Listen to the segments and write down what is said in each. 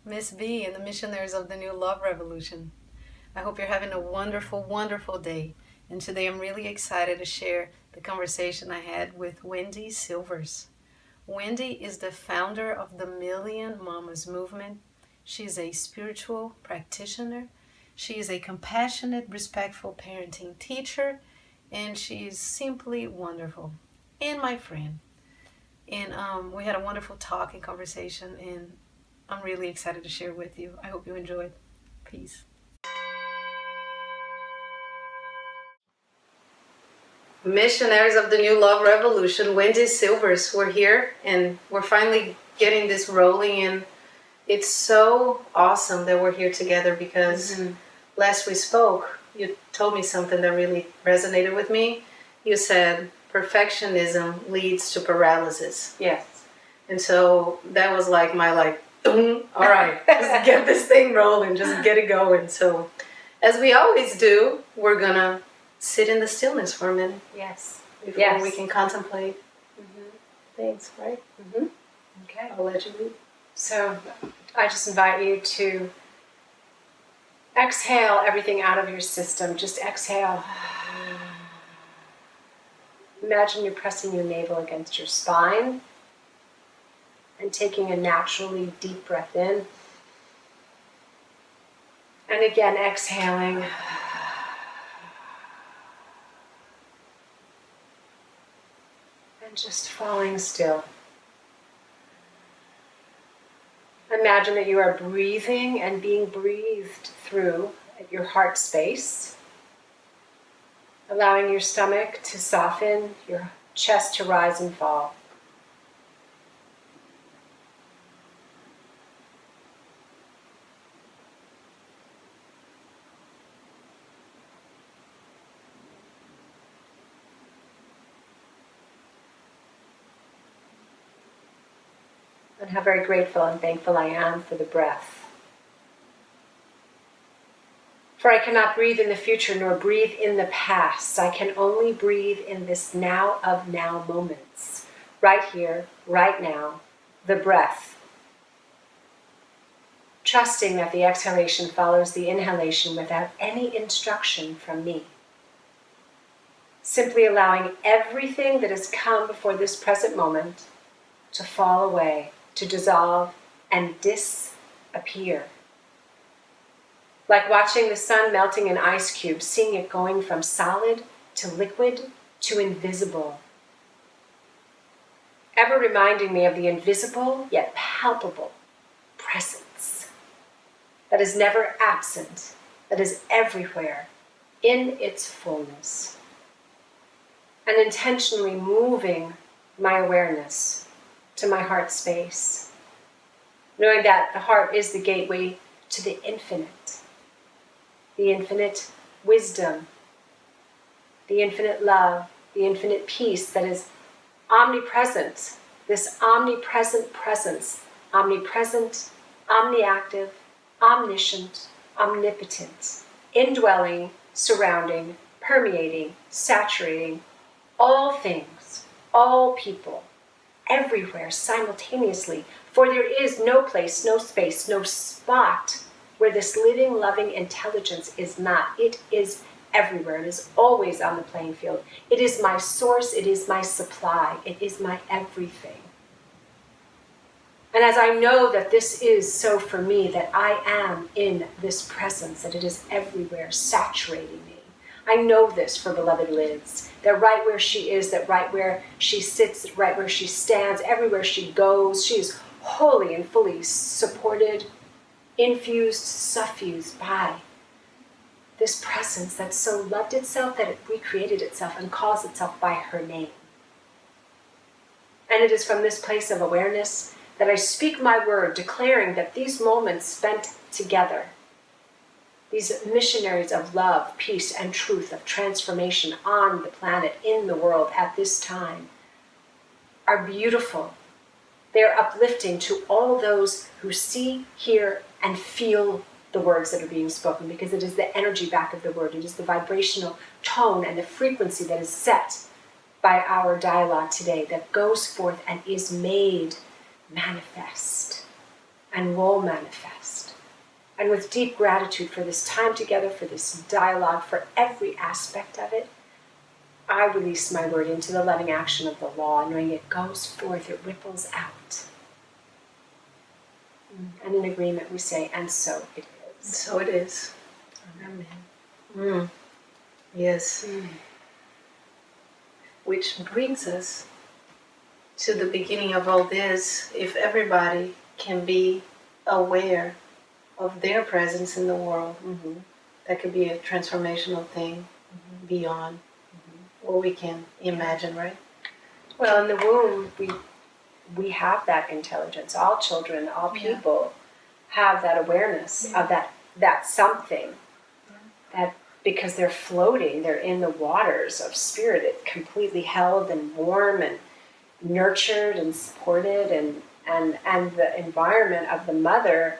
Miss B and the Missionaries of the New Love Revolution. I hope you're having a wonderful, wonderful day. And today I'm really excited to share the conversation I had with Wendy Silvers. Wendy is the founder of the Million Mamas movement. She's a spiritual practitioner. She is a compassionate, respectful parenting teacher, and she's simply wonderful. And my friend. And we had a wonderful talk and conversation, and I'm really excited to share with you. I hope you enjoyed. Peace. Missionaries of the New Love Revolution, Wendy Silvers, we're here, and we're finally getting this rolling. And it's so awesome that we're here together because last we spoke, you told me something that really resonated with me. You said perfectionism leads to paralysis. Yes. And so that was like my all right, just get this thing rolling, just get it going. So as we always do, we're gonna sit in the stillness for a minute. Yes. Before we can contemplate things, right? Okay. I'll let you lead. So I just invite you to exhale everything out of your system. Just exhale. Imagine you're pressing your navel against your spine and taking a naturally deep breath in. And again, exhaling. And just falling still. Imagine that you are breathing and being breathed through at your heart space, allowing your stomach to soften, your chest to rise and fall. And how very grateful and thankful I am for the breath. For I cannot breathe in the future nor breathe in the past. I can only breathe in this now of now moments. Right here, right now, the breath. Trusting that the exhalation follows the inhalation without any instruction from me. Simply allowing everything that has come before this present moment to fall away, to dissolve and disappear. Like watching the sun melting an ice cube, seeing it going from solid to liquid to invisible. Ever reminding me of the invisible yet palpable presence that is never absent, that is everywhere in its fullness. And intentionally moving my awareness to my heart space, knowing that the heart is the gateway to the infinite wisdom, the infinite love, the infinite peace that is omnipresent, this omnipresent presence, omnipresent, omniactive, omniscient, omnipotent, indwelling, surrounding, permeating, saturating all things, all people, everywhere simultaneously, for there is no place, no space, no spot where this living, loving intelligence is not. It is everywhere. It is always on the playing field. It is my source. It is my supply. It is my everything. And as I know that this is so for me, that I am in this presence, that it is everywhere, saturating me. I know this for beloved Liz, that right where she is, that right where she sits, right where she stands, everywhere she goes, she is wholly and fully supported, infused, suffused by this presence that so loved itself that it recreated itself and calls itself by her name. And it is from this place of awareness that I speak my word, declaring that these moments spent together, these missionaries of love, peace, and truth, of transformation on the planet, in the world, at this time, are beautiful. They are uplifting to all those who see, hear, and feel the words that are being spoken, because it is the energy back of the word. It is the vibrational tone and the frequency that is set by our dialogue today that goes forth and is made manifest. and will manifest. And with deep gratitude for this time together, for this dialogue, for every aspect of it, I release my word into the loving action of the law, knowing it goes forth, it ripples out. And in agreement we say, and so it is. So it is. Amen. Yes. Which brings us to the beginning of all this. If everybody can be aware of their presence in the world, that could be a transformational thing beyond what we can imagine, right? Well, in the womb, we have that intelligence. All children, all people have that awareness of that something. That because they're floating, they're in the waters of spirit, it completely held and warm and nurtured and supported, and the environment of the mother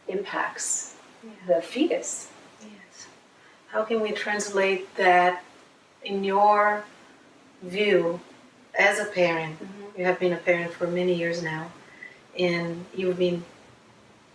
impacts the fetus. Yes. How can we translate that in your view as a parent? You have been a parent for many years now, and you've been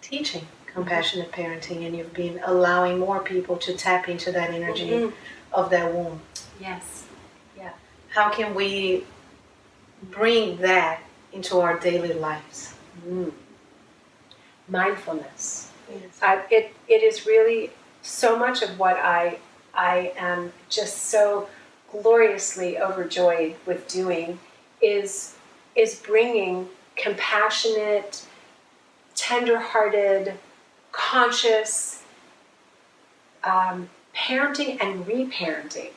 teaching compassionate parenting, and you've been allowing more people to tap into that energy of that womb. Yes. Yeah. How can we bring that into our daily lives? Mindfulness. Yes. It is really so much of what I am just so gloriously overjoyed with doing is bringing compassionate, tender-hearted, conscious parenting and reparenting.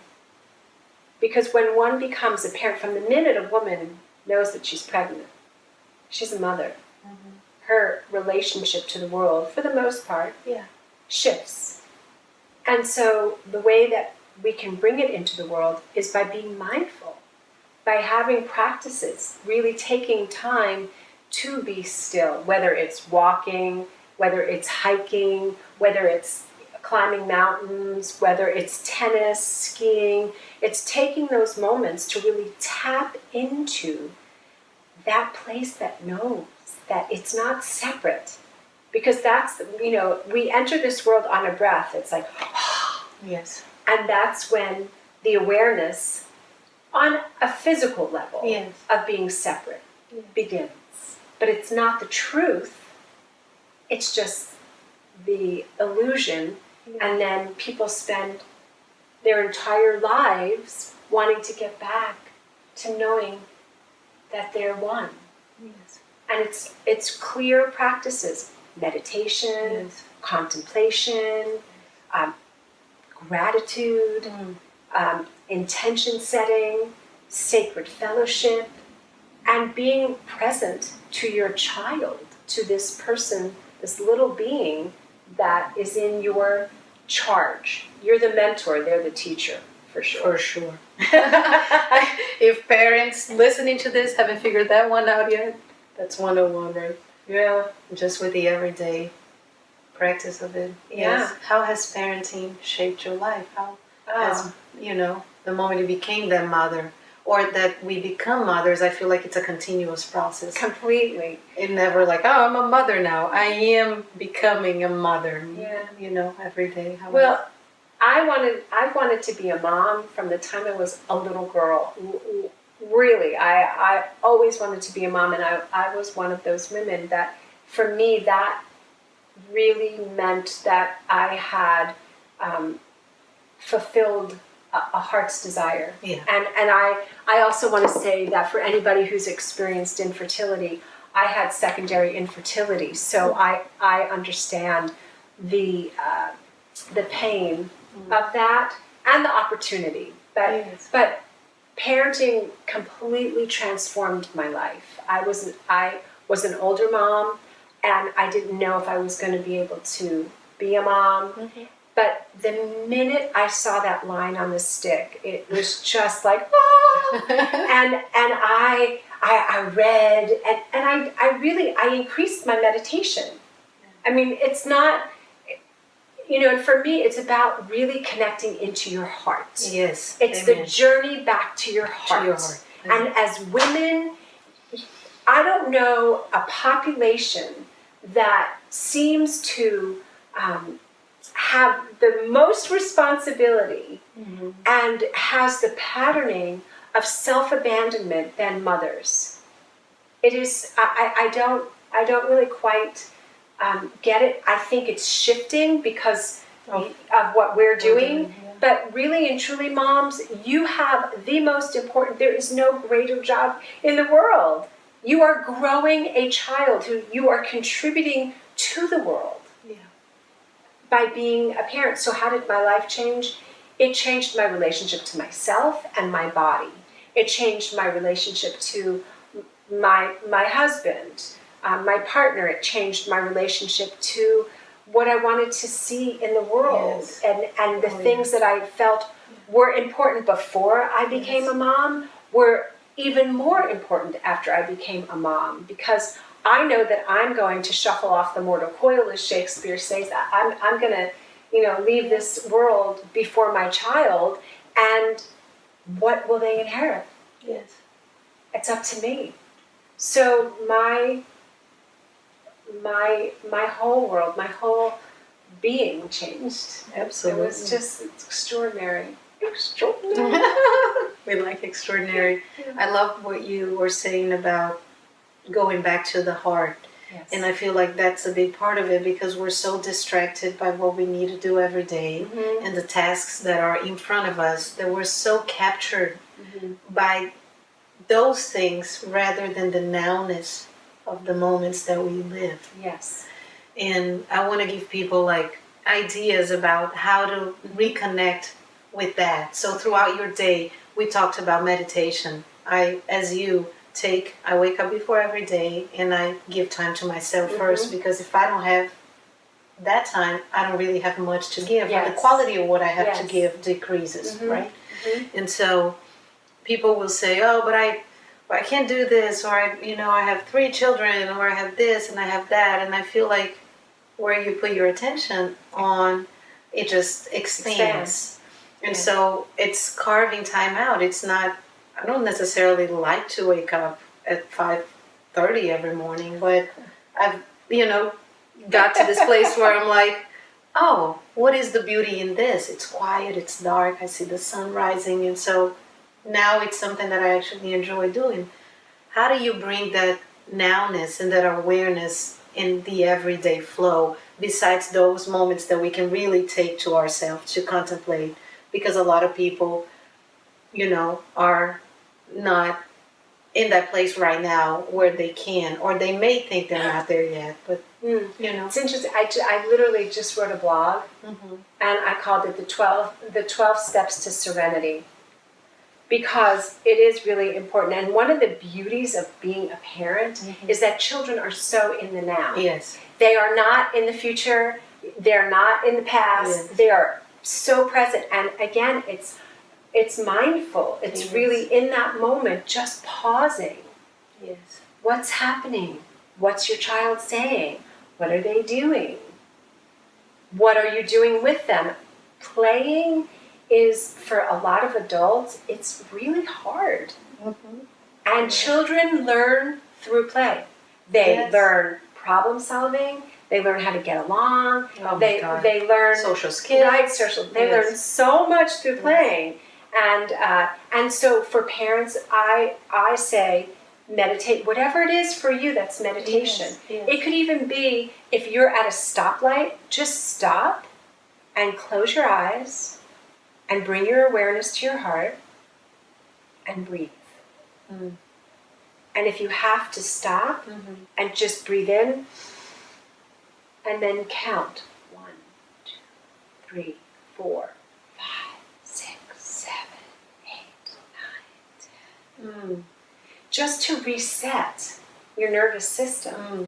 Because when one becomes a parent, from the minute a woman knows that she's pregnant, she's a mother. Her relationship to the world, for the most part, shifts. And so the way that we can bring it into the world is by being mindful, by having practices, really taking time to be still, whether it's walking, whether it's hiking, whether it's climbing mountains, whether it's tennis, skiing. It's taking those moments to really tap into that place that knows that it's not separate. Because that's, we enter this world on a breath. It's like, Yes. And that's when the awareness on a physical level of being separate begins. But it's not the truth. It's just the illusion. And then people spend their entire lives wanting to get back to knowing that they're one. Yes. And it's clear practices: meditation, contemplation, gratitude, intention setting, sacred fellowship, and being present to your child, to this person, this little being that is in your charge. You're the mentor, they're the teacher, for sure. For sure. If parents listening to this haven't figured that one out yet, that's 101, right? Yeah. Just with the everyday practice of it. Yes. How has parenting shaped your life? How has, the moment you became that mother, or that we become mothers, I feel like it's a continuous process. Completely. It never like, oh, I'm a mother now. I am becoming a mother. Yeah. Every day. Well, I wanted to be a mom from the time I was a little girl. Really, I always wanted to be a mom, and I was one of those women that, for me, that really meant that I had fulfilled a heart's desire. Yeah. And I also want to say that for anybody who's experienced infertility, I had secondary infertility, so I understand the pain of that and the opportunity. But parenting completely transformed my life. I was an older mom, and I didn't know if I was going to be able to be a mom. But the minute I saw that line on the stick, it was just like, and I read, and I increased my meditation. I mean, it's not, and for me, it's about really connecting into your heart. Yes. It's the journey back to your heart. And as women, I don't know a population that seems to have the most responsibility and has the patterning of self-abandonment than mothers. It is, I don't really quite get it. I think it's shifting because of what we're doing. But really and truly, moms, you have the most important, there is no greater job in the world. You are growing a child who you are contributing to the world by being a parent. So how did my life change? It changed my relationship to myself and my body. It changed my relationship to my husband, my partner. It changed my relationship to what I wanted to see in the world, and the things that I felt were important before I became a mom were even more important after I became a mom, because I know that I'm going to shuffle off the mortal coil, as Shakespeare says. I'm going to, leave this world before my child, and what will they inherit? Yes. It's up to me. So my whole world, my whole being changed. Absolutely. It was just extraordinary. Extraordinary. We like extraordinary. I love what you were saying about going back to the heart. Yes. And I feel like that's a big part of it, because we're so distracted by what we need to do every day and the tasks that are in front of us, that we're so captured by those things rather than the nowness of the moments that we live. Yes. And I want to give people like ideas about how to reconnect with that. So throughout your day, we talked about meditation. I wake up before every day and I give time to myself first, because if I don't have that time, I don't really have much to give. Yes. And the quality of what I have to give decreases, right? And so people will say, oh, but I can't do this, or I have 3 children, or I have this and I have that. And I feel like where you put your attention on, it just expands. And so it's carving time out. It's not, I don't necessarily like to wake up at 5:30 every morning, but I've, got to this place where I'm like, oh, what is the beauty in this? It's quiet, it's dark, I see the sun rising, and so now it's something that I actually enjoy doing. How do you bring that nowness and that awareness in the everyday flow, besides those moments that we can really take to ourselves to contemplate? Because a lot of people, are not in that place right now where they can, or they may think they're not there yet, but It's interesting. I literally just wrote a blog, and I called it the 12 steps to serenity, because it is really important. And one of the beauties of being a parent is that children are so in the now. Yes. They are not in the future. They're not in the past. Yes. They are so present. And again, it's mindful. It's really in that moment, just pausing. Yes. What's happening? What's your child saying? What are they doing? What are you doing with them? Playing is, for a lot of adults, it's really hard. And children learn through play. They learn problem solving. They learn how to get along. They learn social skills. Right, social. They learn so much through playing. And so for parents, I say, meditate. Whatever it is for you, that's meditation. Yes. It could even be, if you're at a stoplight, just stop and close your eyes and bring your awareness to your heart and breathe. And if you have to stop and just breathe in and then count 1, 2, 3, 4, 5, 6, 7, 8, 9, 10. Just to reset your nervous system.